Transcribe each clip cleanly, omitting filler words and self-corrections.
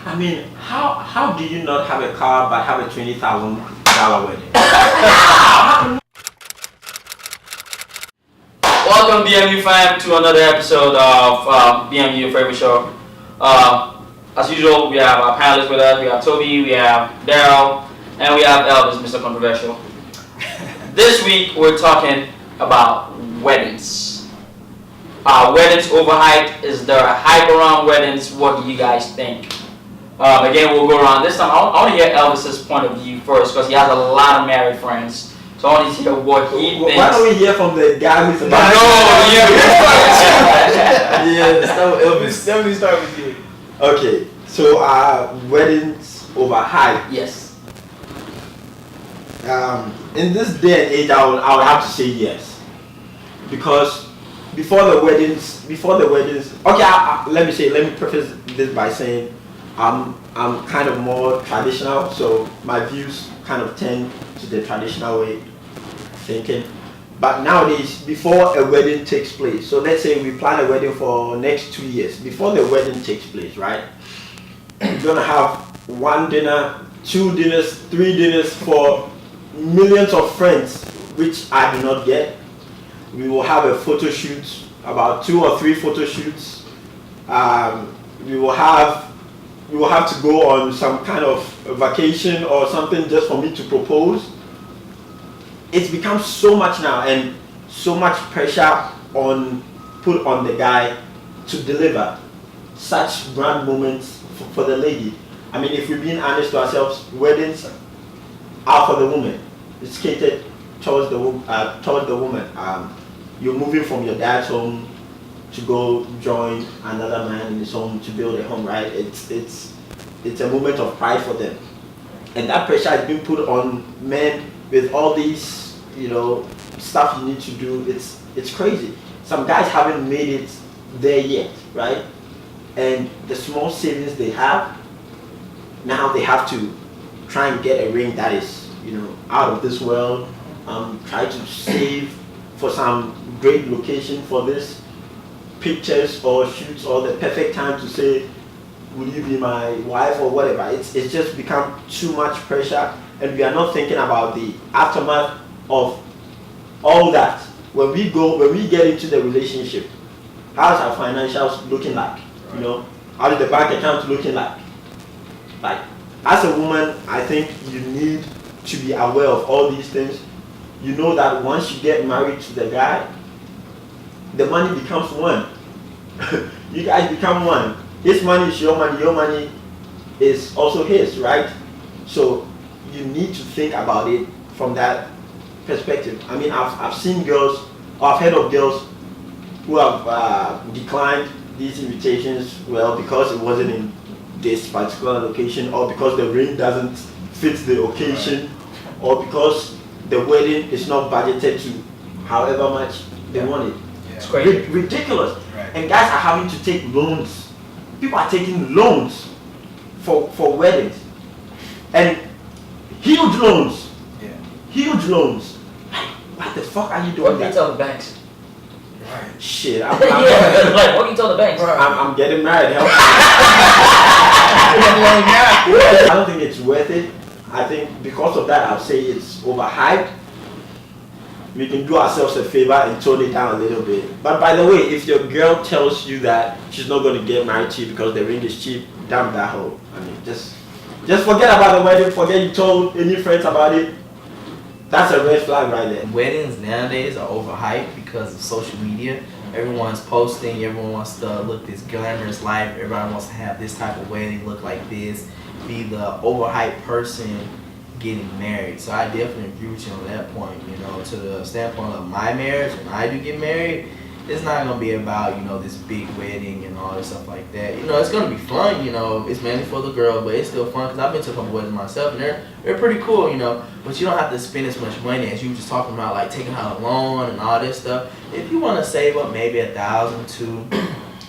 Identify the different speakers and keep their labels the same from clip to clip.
Speaker 1: I mean, how do you not have a car but have a $20,000 wedding?
Speaker 2: Welcome, BMU fam, to another episode of BMU Your Favorite Show. As usual, we have our panelists with us. We have Toby, we have Daryl, and we have Elvis, Mr. Controversial. This week, we're talking about weddings. Weddings overhyped. Is there a hype around weddings? What do you guys think? Again, we'll go around. This time, I want to hear Elvis's point of view first because he has a lot of married friends. So I want to hear what he thinks.
Speaker 1: Why don't we hear from the guy who's about
Speaker 3: Yeah, start with Elvis. Let me start with you.
Speaker 1: Okay, so weddings overhyped.
Speaker 2: Yes.
Speaker 1: In this day and age, I would have to say yes, because before the weddings. Okay, let me preface this by saying I'm kind of more traditional, so my views kind of tend to the traditional way thinking. But nowadays, before a wedding takes place, so let's say we plan a wedding for next 2 years. Before the wedding takes place, right? We're gonna have 1 dinner, 2 dinners, 3 dinners for millions of friends, which I do not get. We will have a photo shoot, about 2 or 3 photo shoots. We will have to go on some kind of vacation or something just for me to propose. It's become so much now, and so much pressure put on the guy to deliver such grand moments for the lady. I mean, if we're being honest to ourselves, weddings are for the woman. It's catered towards the woman. You're moving from your dad's home to go join another man in his home to build a home, right? It's a moment of pride for them, and that pressure has been put on men with all these, stuff you need to do. It's crazy. Some guys haven't made it there yet, right? And the small savings they have, now they have to try and get a ring that is, out of this world. Try to save for some great location for this, pictures or shoots, or the perfect time to say, will you be my wife or whatever. It's just become too much pressure, and we are not thinking about the aftermath of all that. When we get into the relationship, how's our financials looking like? How is the bank account looking like? Like, as a woman, I think you need to be aware of all these things. You know that once you get married to the guy, the money becomes one. You guys become one. His money is your money is also his, right? So you need to think about it from that perspective. I mean, I've seen girls, or I've heard of girls who have declined these invitations, because it wasn't in this particular location, or because the ring doesn't fit the occasion, or because the wedding is not budgeted to however much they want it.
Speaker 2: Yeah. It's crazy.
Speaker 1: Ridiculous. Right. And guys are having to take loans. People are taking loans for weddings, and huge loans. Yeah. Huge loans. What the fuck are you doing?
Speaker 2: What do you tell the banks?
Speaker 1: Right. Shit.
Speaker 2: Like, what do you tell the banks?
Speaker 1: I'm getting married. Help. I don't think it's worth it. I think because of that, I'll say it's overhyped. We can do ourselves a favor and tone it down a little bit. But by the way, if your girl tells you that she's not going to get married to you because the ring is cheap, damn that hoe. I mean, just forget about the wedding. Forget you told any friends about it. That's a red flag right there.
Speaker 3: Weddings nowadays are overhyped because of social media. Everyone's posting. Everyone wants to look this glamorous life. Everybody wants to have this type of wedding, look like this, be the overhyped person getting married. So I definitely agree with you on that point. To the standpoint of my marriage, when I do get married, it's not gonna be about this big wedding and all this stuff like that. It's gonna be fun. It's mainly for the girl, but it's still fun because I've been to a couple weddings myself and they're pretty cool. But you don't have to spend as much money as you were just talking about, like taking out a loan and all this stuff. If you want to save up maybe $1,000 to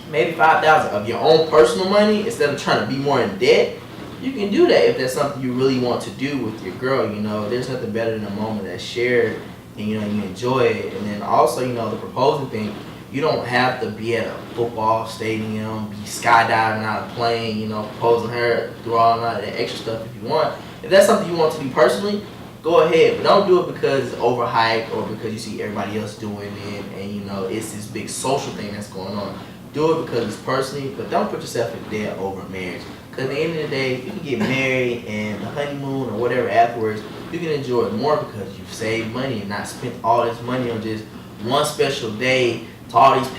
Speaker 3: maybe $5,000 of your own personal money instead of trying to be more in debt, you can do that if that's something you really want to do with your girl. There's nothing better than a moment that's shared and you enjoy it. And then also, the proposing thing, You don't have to be at a football stadium, be skydiving out of a plane, you know, proposing her, do all that extra stuff if you want. If that's something you want to do personally, go ahead, but don't do it because it's overhyped or because you see everybody else doing it and you know it's this big social thing that's going on. Do it because it's personally, but don't put yourself in debt over marriage. Because at the end of the day, you can get married and the honeymoon or whatever afterwards, you can enjoy it more because you've saved money and not spent all this money on just one special day to all these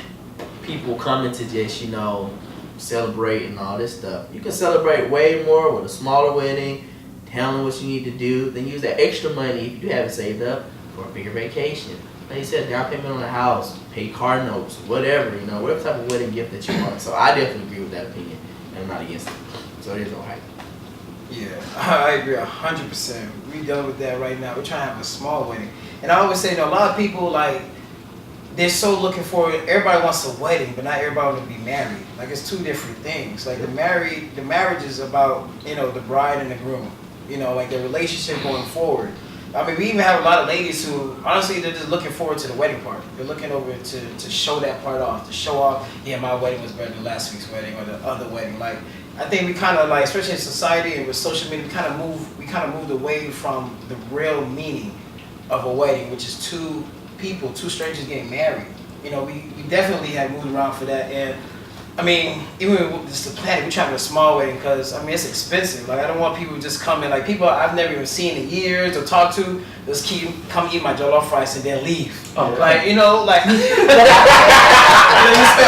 Speaker 3: people coming to just, you know, celebrate and all this stuff. You can celebrate way more with a smaller wedding, tell them what you need to do, then use that extra money if you have it saved up for a bigger vacation. Like you said, down payment on a house, pay car notes, whatever, you know, whatever type of wedding gift that you want. So I definitely agree with that opinion, and I'm not against it. So there's no hype.
Speaker 4: Yeah, I agree 100%. We dealing with that right now. We're trying to have a small wedding. And I always say, you know, a lot of people, like, they're so looking for it. Everybody wants a wedding, but not everybody wants to be married. Like, it's two different things. Like, the marriage is about, you know, the bride and the groom. You know, like the relationship going forward. I mean, we even have a lot of ladies who, honestly, they're just looking forward to the wedding part. They're looking over to show that part off, to show off, yeah, my wedding was better than last week's wedding or the other wedding. Like, I think we kind of like, especially in society and with social media, we kind of moved away from the real meaning of a wedding, which is two people, two strangers getting married. You know, we definitely have moved around for that. And I mean, even with just the planning, we're trying to have a small wedding because, I mean, it's expensive. Like, I don't want people just coming, like, people I've never even seen in years or talked to, just come eat my jollof rice and then leave.
Speaker 2: Oh,
Speaker 4: like, you know, like, you know, you spend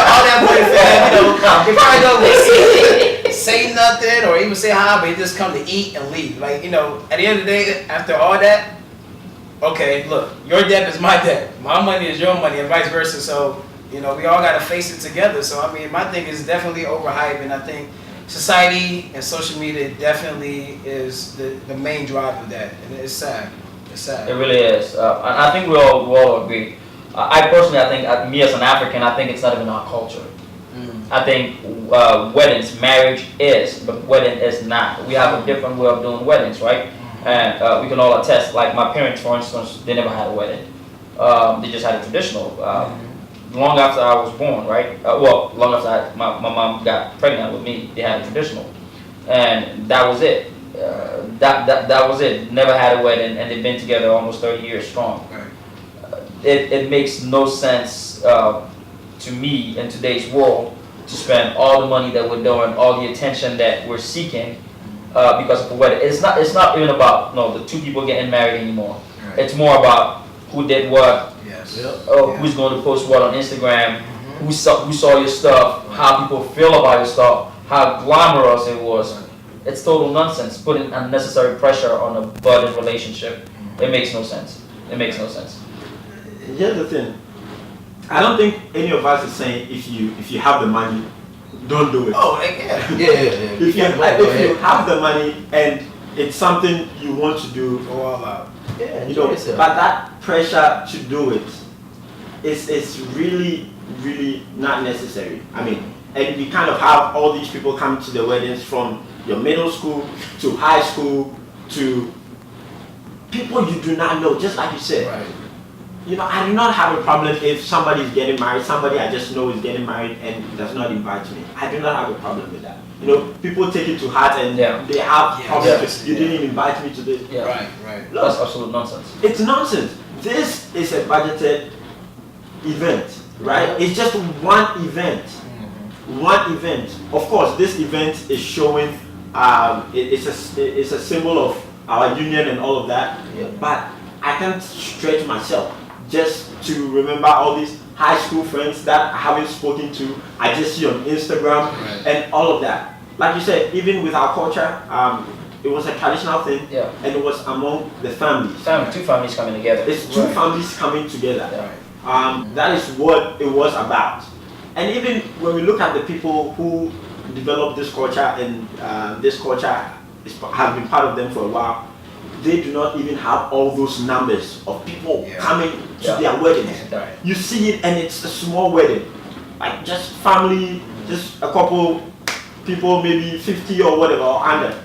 Speaker 4: all that money for them, you know, they probably don't say nothing or even say hi, but they just come to eat and leave. Like, you know, at the end of the day, after all that, okay, look, your debt is my debt. My money is your money and vice versa. So, you know, we all got to face it together. So, I mean, my thing is definitely overhyped, and I think society and social media definitely is the main drive of that, and it's sad. It's sad.
Speaker 2: It really is. And I think we all agree. I personally, I think, me as an African, I think it's not even our culture. I think weddings, marriage is, but wedding is not. We have a different way of doing weddings, right? And we can all attest. Like my parents, for instance, they never had a wedding. They just had a traditional. Long after I was born, right? Long after my mom got pregnant with me, they had a traditional, and that was it. That was it. Never had a wedding, and they've been together almost 30 years strong. It makes no sense to me in today's world to spend all the money that we're doing, all the attention that we're seeking because of a wedding. It's not even about the two people getting married anymore. Right. It's more about who did what.
Speaker 4: Yes.
Speaker 2: Who's going to post what on Instagram? Who saw your stuff? How people feel about your stuff? How glamorous it was? It's total nonsense. Putting unnecessary pressure on a budding relationship. It makes no sense. It makes no sense.
Speaker 1: Here's the thing. I don't think any of us is saying if you have the money, don't do it.
Speaker 4: Oh, yeah.
Speaker 1: If you have the money and it's something you want to do,
Speaker 4: go all out.
Speaker 3: Yeah,
Speaker 1: you know, but that pressure to do it is really, really not necessary. I mean, and we kind of have all these people come to the weddings from your middle school to high school to people you do not know, just like you said.
Speaker 4: Right.
Speaker 1: You know, I do not have a problem if somebody is getting married, somebody I just know is getting married and does not invite me. I do not have a problem with that. You know, people take it to heart and they have problems. You didn't invite me to this.
Speaker 2: Yeah.
Speaker 4: Right.
Speaker 1: Look,
Speaker 2: that's absolute nonsense.
Speaker 1: It's nonsense. This is a budgeted event, right? It's just one event. One event. Of course, this event is showing. It's a symbol of our union and all of that.
Speaker 3: Yeah.
Speaker 1: But I can't stretch myself just to remember all these high school friends that I haven't spoken to. I just see on Instagram and all of that. Like you said, even with our culture, it was a traditional thing, and it was among the families.
Speaker 2: Two families coming together.
Speaker 1: It's two families coming together. That is what it was about. And even when we look at the people who developed this culture and this culture has been part of them for a while, they do not even have all those numbers of people coming to their weddings. You see it and it's a small wedding. Like just family, just a couple people, maybe 50 or whatever, or under.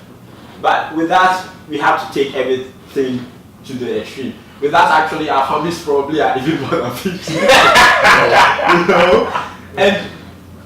Speaker 1: But with that, we have to take everything to the extreme. With us actually, our families probably are even more than 50. You know, and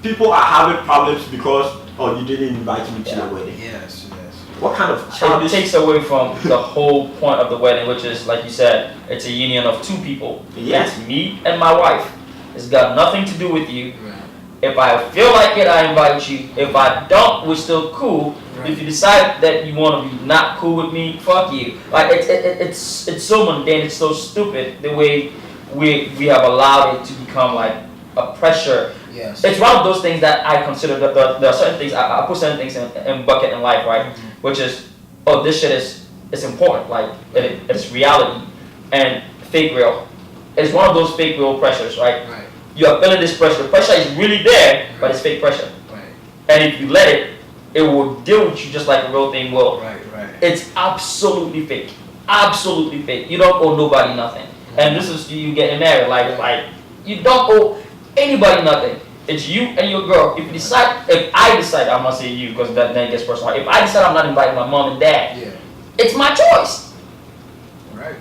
Speaker 1: people are having problems because you didn't invite me to your wedding.
Speaker 4: Yes, yes.
Speaker 1: What kind of
Speaker 2: It
Speaker 1: childish?
Speaker 2: takes away from the whole point of the wedding, which is, like you said, it's a union of two people.
Speaker 1: Yes.
Speaker 2: It's me and my wife. It's got nothing to do with you.
Speaker 4: Right.
Speaker 2: If I feel like it, I invite you. If I don't, we're still cool.
Speaker 4: Right.
Speaker 2: If you decide that you want to be not cool with me, fuck you. Like it's so mundane. It's so stupid the way we have allowed it to become like a pressure.
Speaker 4: Yes.
Speaker 2: It's one of those things that I consider that there are certain things I put certain things in bucket in life, right?
Speaker 4: Mm-hmm.
Speaker 2: Which is, oh, this shit is important, like it's reality, and fake real. It's one of those fake real pressures, right?
Speaker 4: Right.
Speaker 2: You are feeling this pressure. The pressure is really there, but it's fake pressure.
Speaker 4: Right.
Speaker 2: And if you let it, it will deal with you just like a real thing will.
Speaker 4: Right. Right.
Speaker 2: It's absolutely fake. Absolutely fake. You don't owe nobody nothing. And this is you getting married. Like you don't owe anybody nothing. It's you and your girl. If I decide, I'm not saying you because then it gets personal. If I decide I'm not inviting my mom and dad,
Speaker 4: Yeah.
Speaker 2: it's my choice.
Speaker 4: Right.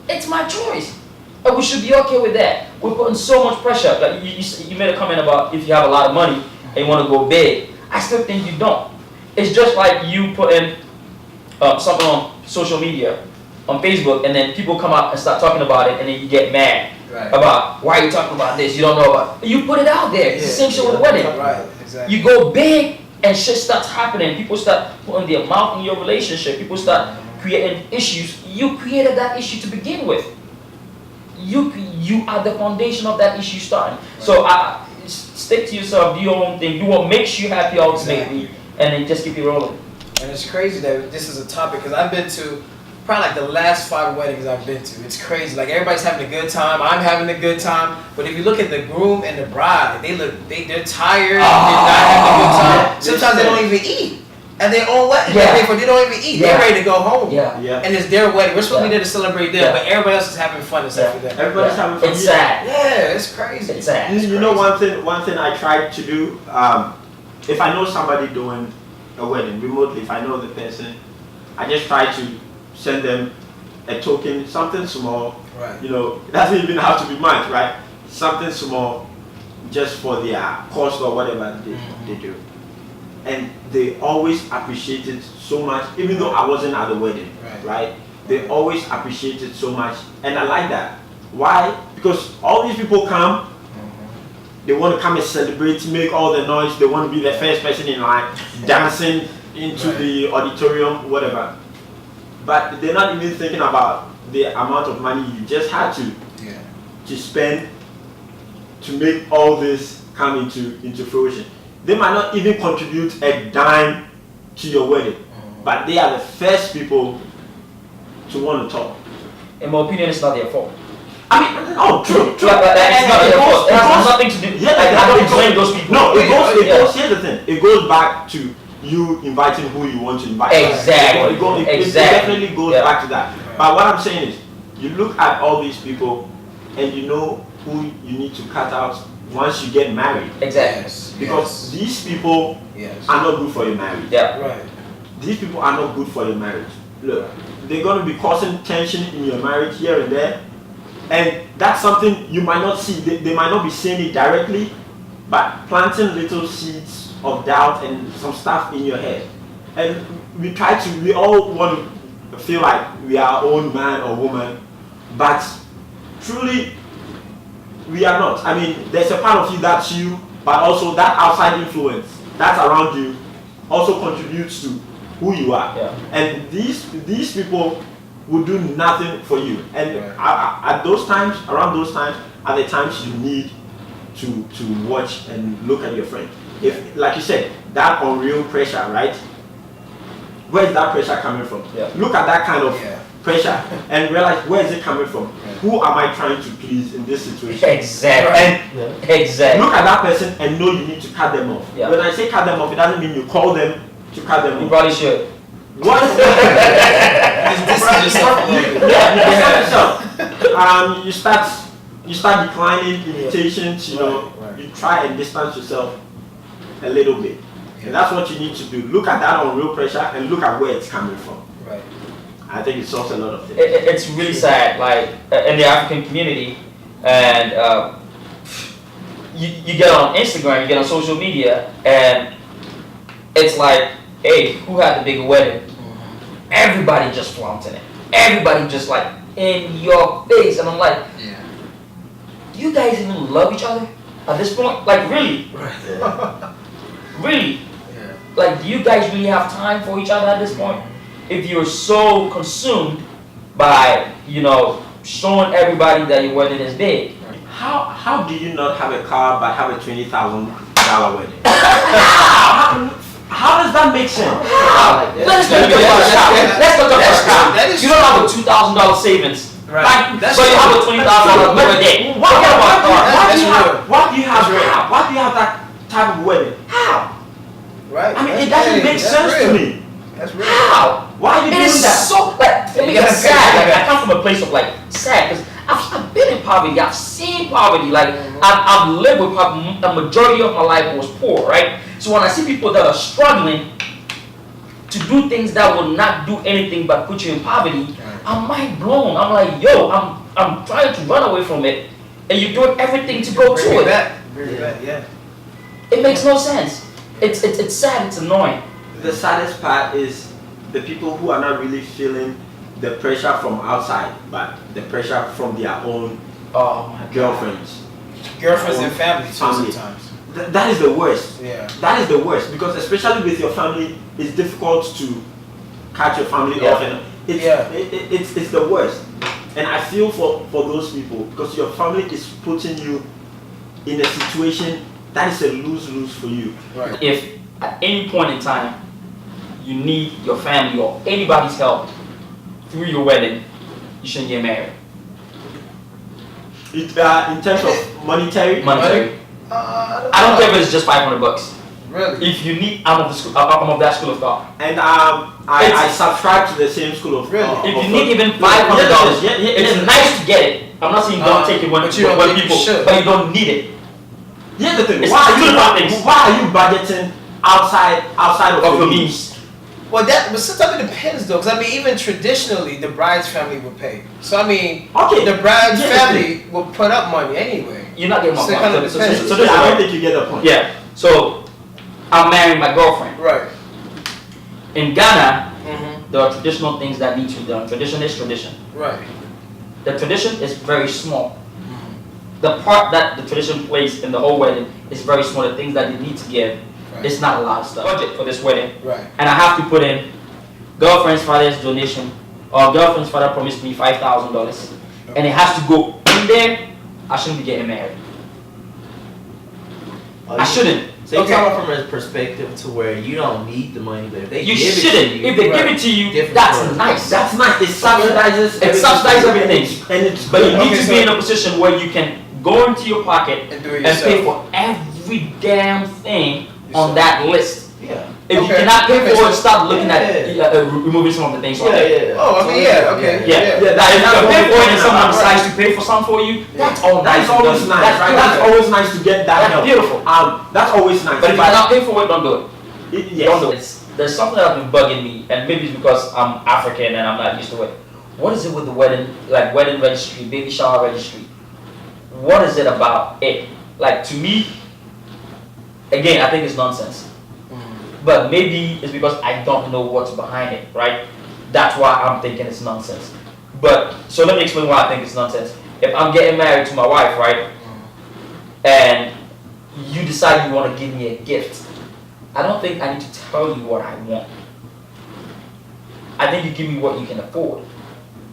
Speaker 2: It's my choice. And we should be okay with that. We're putting so much pressure. Like you made a comment about if you have a lot of money and you want to go big. I still think you don't. It's just like you putting something on social media, on Facebook, and then people come out and start talking about it, and then you get mad
Speaker 4: Right.
Speaker 2: about why are you talking about this? You don't know about it. You put it out there. It's the same shit with the wedding.
Speaker 4: Right. Exactly.
Speaker 2: You go big and shit starts happening. People start putting their mouth in your relationship. People start creating issues. You created that issue to begin with. You are the foundation of that issue starting. So stick to yourself, do your own thing, do what makes you happy ultimately, and then just keep it rolling.
Speaker 4: And it's crazy that this is a topic because I've been to probably like the last 5 weddings I've been to. It's crazy. Like everybody's having a good time. I'm having a good time. But if you look at the groom and the bride, they're tired. They're not having a good time. Sometimes they don't even eat. And their own wedding.
Speaker 2: Yeah.
Speaker 4: They don't even eat.
Speaker 2: Yeah.
Speaker 4: They're ready to go home.
Speaker 2: Yeah.
Speaker 1: Yeah.
Speaker 4: And it's their wedding. We're supposed to be
Speaker 2: Yeah.
Speaker 4: there to celebrate them,
Speaker 2: Yeah.
Speaker 4: but everybody else is having fun except for them.
Speaker 1: Everybody's having fun.
Speaker 2: It's sad.
Speaker 4: Yeah, it's crazy.
Speaker 2: It's sad.
Speaker 1: You know one thing I tried to do, if I know somebody doing a wedding remotely, if I know the person, I just try to send them a token, something small.
Speaker 4: Right.
Speaker 1: You know, it doesn't even have to be much, right? Something small, just for their cost or whatever they do. And they always appreciate it so much, even though I wasn't at the wedding, right? They always appreciate it so much, and I like that. Why? Because all these people come, they want to come and celebrate, make all the noise, they want to be the first person in line, dancing into the auditorium, whatever. But they're not even thinking about the amount of money you just had to spend to make all this come into fruition. They might not even contribute a dime to your wedding, but they are the first people to want to talk.
Speaker 2: In my opinion, it's not their fault.
Speaker 1: I mean, true.
Speaker 2: But it's not their fault. It has nothing to do.
Speaker 1: Yeah,
Speaker 2: I don't blame those people.
Speaker 1: No, it goes. Here's the thing. It goes back to you inviting who you want to invite.
Speaker 2: Exactly.
Speaker 1: It definitely goes back to that. But what I'm saying is, you look at all these people, and you know who you need to cut out once you get married.
Speaker 2: Exactly.
Speaker 1: Because these people are not good for your marriage.
Speaker 2: Yeah.
Speaker 4: Right.
Speaker 1: These people are not good for your marriage. Look, they're going to be causing tension in your marriage here and there. And that's something you might not see. They might not be saying it directly, but planting little seeds of doubt and some stuff in your head. And we all want to feel like we are our own man or woman, but truly we are not. I mean, there's a part of you that's you, but also that outside influence that's around you also contributes to who you are.
Speaker 2: Yeah.
Speaker 1: And these people will do nothing for you. And at those times, around those times, are the times you need to watch and look at your friend. If, like you said, that unreal pressure, right? Where is that pressure coming from?
Speaker 2: Yeah.
Speaker 1: Look at that kind of pressure and realize where is it coming from? Who am I trying to please in this situation?
Speaker 2: Exactly.
Speaker 1: And
Speaker 2: Exactly.
Speaker 1: look at that person and know you need to cut them off.
Speaker 2: Yeah.
Speaker 1: When I say cut them off, it doesn't mean you call them to cut them
Speaker 2: You
Speaker 1: off.
Speaker 2: probably should.
Speaker 1: What?
Speaker 4: Distance yourself a little bit.
Speaker 1: Yeah, you distance yourself. You start declining invitations. You know, you try and distance yourself a little bit, and that's what you need to do. Look at that unreal pressure and look at where it's coming from.
Speaker 4: Right.
Speaker 1: I think it solves a lot of things.
Speaker 2: It's really sad, like in the African community, and you get on Instagram, you get on social media, and it's like, hey, who had the bigger wedding? Everybody just flaunting it. Everybody just like in your face, and I'm like, do you guys even love each other at this point? Like really, really, like do you guys really have time for each other at this point? If you're so consumed by, showing everybody that your wedding is big.
Speaker 1: How do you not have a car but have a $20,000 wedding? How does that make sense?
Speaker 2: Let's talk about that. You don't have a $2,000 savings.
Speaker 4: Right.
Speaker 2: So you have a $20,000 wedding.
Speaker 1: Why do you have that type of wedding? How?
Speaker 4: Right.
Speaker 1: I mean, it doesn't make sense to me.
Speaker 4: That's real.
Speaker 2: How?
Speaker 1: Why are you
Speaker 2: It
Speaker 1: doing
Speaker 2: is
Speaker 1: that?
Speaker 2: so like for me it's sad. Like I come from a place of like sad because I've been in poverty. I've seen poverty. Like I've lived with poverty. The majority of my life was poor, right? So when I see people that are struggling to do things that will not do anything but put you in poverty, I'm mind blown. I'm like, yo, I'm trying to run away from it, and you're doing everything to go to it.
Speaker 4: Bring it back, yeah.
Speaker 2: It makes no sense. It's sad. It's annoying.
Speaker 1: The saddest part is the people who are not really feeling the pressure from outside, but the pressure from their own
Speaker 2: Oh my
Speaker 1: girlfriends.
Speaker 4: Girlfriends and family too
Speaker 1: Family.
Speaker 4: sometimes.
Speaker 1: That is the worst.
Speaker 4: Yeah.
Speaker 1: That is the worst because especially with your family, it's difficult to catch your family off, and it's the worst. And I feel for those people because your family is putting you in a situation that is a lose-lose for you.
Speaker 4: Right.
Speaker 2: If at any point in time you need your family or anybody's help through your wedding, you shouldn't get married.
Speaker 1: In terms of monetary.
Speaker 2: I don't care if it's just $500.
Speaker 4: Really?
Speaker 2: If you need, I'm of that school of thought.
Speaker 1: And I subscribe to the same school of
Speaker 4: Really?
Speaker 1: thought.
Speaker 2: If you need even $500, it's nice to get it. I'm not saying don't take it when
Speaker 4: but you don't think you
Speaker 2: people,
Speaker 4: should.
Speaker 2: but you don't need it.
Speaker 1: Here's the thing.
Speaker 2: It's
Speaker 1: Why
Speaker 2: two different things.
Speaker 1: are you budgeting outside of
Speaker 2: Of
Speaker 1: your
Speaker 2: your
Speaker 1: means?
Speaker 2: means.
Speaker 4: Well, but sometimes it depends though, because I mean, even traditionally, the bride's family would pay. So I mean,
Speaker 1: Okay.
Speaker 4: the bride's
Speaker 1: Yeah,
Speaker 4: family will put up money anyway.
Speaker 2: You're not getting my
Speaker 4: So it kinda
Speaker 2: point. So
Speaker 4: depends.
Speaker 2: this
Speaker 1: So
Speaker 2: is
Speaker 1: I don't
Speaker 2: what-
Speaker 1: think you get the point.
Speaker 2: yeah. So I'm marrying my girlfriend.
Speaker 4: Right.
Speaker 2: In Ghana,
Speaker 4: Mm-hmm.
Speaker 2: there are traditional things that need to be done. Tradition is tradition.
Speaker 4: Right.
Speaker 2: The tradition is very small. The part that the tradition plays in the whole wedding is very small. The things that you need to give,
Speaker 4: Right.
Speaker 2: it's not a lot of stuff. Budget for this wedding,
Speaker 4: Right.
Speaker 2: and I have to put in girlfriend's father's donation, or girlfriend's father promised me $5,000, and it has to go in there. I shouldn't be getting married. I shouldn't.
Speaker 3: So you're
Speaker 4: Okay.
Speaker 3: talking from a perspective to where you don't need the money, but if they
Speaker 2: You
Speaker 3: give
Speaker 2: shouldn't.
Speaker 3: it to you,
Speaker 2: If they give
Speaker 4: Right.
Speaker 2: it to you,
Speaker 3: Different
Speaker 2: that's
Speaker 3: story.
Speaker 2: nice.
Speaker 1: That's nice. It subsidizes.
Speaker 2: It subsidizes everything.
Speaker 1: And it's
Speaker 2: But you need
Speaker 4: Okay,
Speaker 2: to
Speaker 4: so-
Speaker 2: be in a position where you can go into your pocket
Speaker 4: And do it
Speaker 2: and pay
Speaker 4: yourself.
Speaker 2: for every damn thing
Speaker 4: Yourself.
Speaker 2: on that list.
Speaker 3: yeah.
Speaker 2: If you
Speaker 4: Okay.
Speaker 2: cannot pay
Speaker 4: That makes
Speaker 2: for it,
Speaker 4: sense.
Speaker 2: stop looking at
Speaker 3: Yeah.
Speaker 2: removing some of the things on
Speaker 3: Yeah,
Speaker 2: there.
Speaker 3: yeah.
Speaker 4: Oh, I mean, yeah, okay.
Speaker 2: Yeah.
Speaker 1: Yeah,
Speaker 2: Now, if
Speaker 1: that's
Speaker 2: you can
Speaker 1: what
Speaker 2: pay
Speaker 1: we're
Speaker 2: for it and
Speaker 1: talking
Speaker 2: someone
Speaker 1: about.
Speaker 2: decides to pay for some for you, that's all
Speaker 1: That
Speaker 2: nice.
Speaker 1: is always nice,
Speaker 2: That's
Speaker 1: right? That's
Speaker 2: beautiful.
Speaker 1: always nice to get that
Speaker 2: That's
Speaker 1: help.
Speaker 2: beautiful.
Speaker 1: That's always nice.
Speaker 2: But if you cannot pay for it, don't do it.
Speaker 1: Yes.
Speaker 2: Don't do it. There's something that's been bugging me, and maybe it's because I'm African and I'm not used to it. What is it with the wedding, like wedding registry, baby shower registry? What is it about it? Like to me, again, I think it's nonsense. But maybe it's because I don't know what's behind it, right? That's why I'm thinking it's nonsense. But so let me explain why I think it's nonsense. If I'm getting married to my wife, right, and you decide you want to give me a gift, I don't think I need to tell you what I want. I think you give me what you can afford,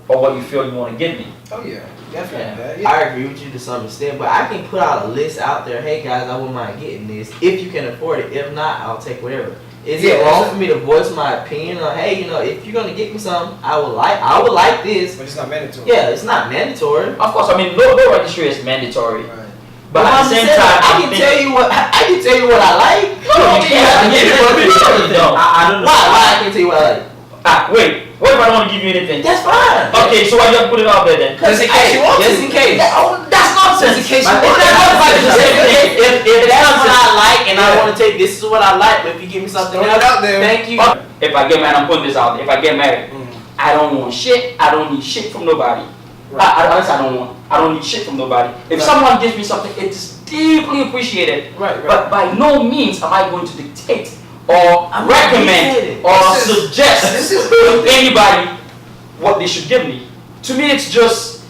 Speaker 2: or what you feel you want to give me.
Speaker 4: Oh yeah, definitely.
Speaker 3: Yeah.
Speaker 4: Yeah.
Speaker 3: I agree with you to some extent, but I can put out a list out there. Hey guys, I wouldn't mind getting this if you can afford it. If not, I'll take whatever. Is
Speaker 4: Yeah,
Speaker 3: it wrong
Speaker 4: that's
Speaker 3: for me to voice my opinion on, hey, if you're gonna get me something, I would like this.
Speaker 4: But it's not mandatory.
Speaker 3: Yeah, it's not mandatory.
Speaker 2: Of course, I mean no registry is mandatory,
Speaker 4: Right.
Speaker 2: but at
Speaker 3: I'm
Speaker 2: the same
Speaker 3: saying,
Speaker 2: time,
Speaker 3: I can tell you what I like.
Speaker 2: No, you can't. No.
Speaker 1: I don't know.
Speaker 3: Why I can tell you what I like?
Speaker 2: Wait, what if I don't want to give you anything?
Speaker 3: That's fine.
Speaker 2: Okay, so why you have to put it out there then?
Speaker 4: Just in case you want to.
Speaker 3: Just in case.
Speaker 2: That's nonsense.
Speaker 4: Just in case you
Speaker 3: But
Speaker 4: want
Speaker 3: it's not what if I just say, if that's what I like and I
Speaker 4: Yeah.
Speaker 3: want to take, this is what I like, but if you give me something
Speaker 4: Throw it
Speaker 3: else,
Speaker 4: out there.
Speaker 3: thank you.
Speaker 2: If I get married, I'm putting this out. If I get married,
Speaker 4: Mm.
Speaker 2: I I don't want shit. I don't need shit from nobody. Honestly, I don't need shit from nobody. If someone gives me something, it's deeply appreciated.
Speaker 4: Right.
Speaker 2: But by no means am I going to dictate or recommend or suggest to anybody what they should give me. To me, it's just,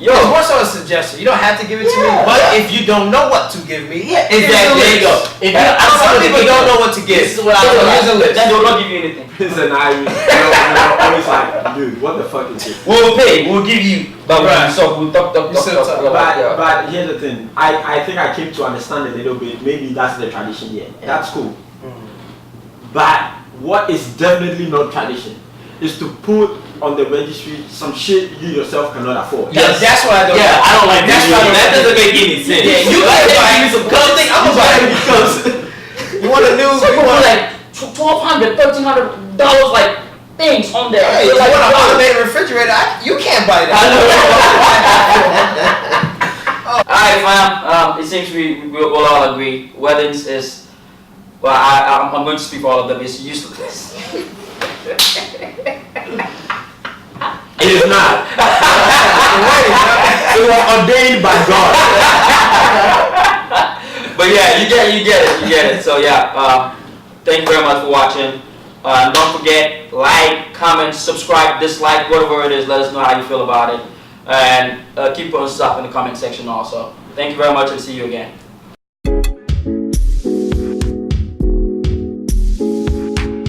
Speaker 4: It's more so a suggestion. You don't have to give it to me, but if you don't know what to give me,
Speaker 3: Exactly. There you go. If you,
Speaker 4: some people don't know what to give.
Speaker 3: This is what I
Speaker 4: So
Speaker 3: feel like.
Speaker 4: here's a list.
Speaker 2: then they will not give you anything.
Speaker 1: Listen, always like, dude, what the fuck is this?
Speaker 2: We'll pay. We'll give you. But
Speaker 4: Right.
Speaker 2: so we'll talk.
Speaker 1: But here's the thing. I think I came to understand a little bit. Maybe that's the tradition here. That's cool. But what is definitely not tradition is to put on the registry some shit you yourself cannot afford.
Speaker 2: Yes.
Speaker 4: That's why I don't.
Speaker 3: Yeah, I don't like
Speaker 4: That's
Speaker 3: that.
Speaker 4: why I don't-
Speaker 3: That doesn't make any sense.
Speaker 4: Yeah, you
Speaker 3: like
Speaker 4: gotta buy
Speaker 3: give me some
Speaker 4: something. I'm gonna buy it because you want a new.
Speaker 2: So you want like $1,200, $1,300 like things on there.
Speaker 4: Hey,
Speaker 2: You're
Speaker 4: you
Speaker 2: like,
Speaker 4: want an
Speaker 2: "Yo."
Speaker 4: automated refrigerator? You can't buy that.
Speaker 2: Alright, fam. It seems we will all agree. Weddings is, well, I'm going to speak for all of them. It's useless.
Speaker 1: It is not. It was ordained by God.
Speaker 2: But yeah, you get it. So yeah, thank you very much for watching. Don't forget, like, comment, subscribe, dislike, whatever it is. Let us know how you feel about it, and keep putting stuff in the comment section also. Thank you very much, and see you again.